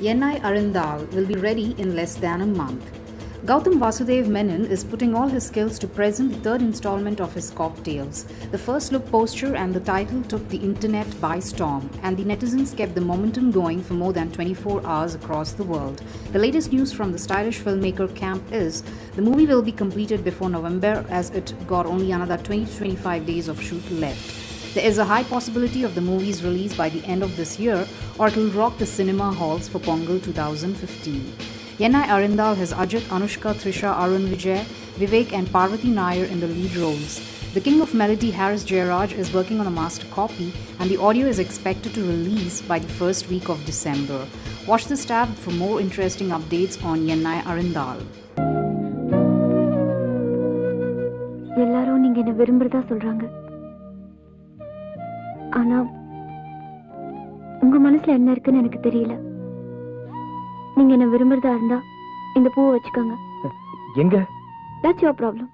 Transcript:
Yennai Arindal will be ready in less than a month. Gautam Vasudev Menon is putting all his skills to present the third installment of his cocktails. The first look poster and the title took the internet by storm, and the netizens kept the momentum going for more than 24 hours across the world. The latest news from the stylish filmmaker camp is the movie will be completed before November, as it got only another 20 to 25 days of shoot left. There is a high possibility of the movie's release by the end of this year, or it will rock the cinema halls for Pongal 2015. Yennai Arindal has Ajit, Anushka, Trisha, Arun Vijay, Vivek and Parvati Nair in the lead roles. The King of Melody, Harris Jayaraj, is working on a master copy, and the audio is expected to release by the first week of December. Watch this tab for more interesting updates on Yennai Arindal. எல்லாரும் நீங்க என்ன விரும்புறதா சொல்றாங்க. ஆனா உங்க மனசுல என்ன இருக்குன்னு எனக்கு தெரியல. நீங்க என்ன விரும்புறதா இருந்தா இந்த பூவை வச்சுக்கோங்க. எங்க? That's your problem.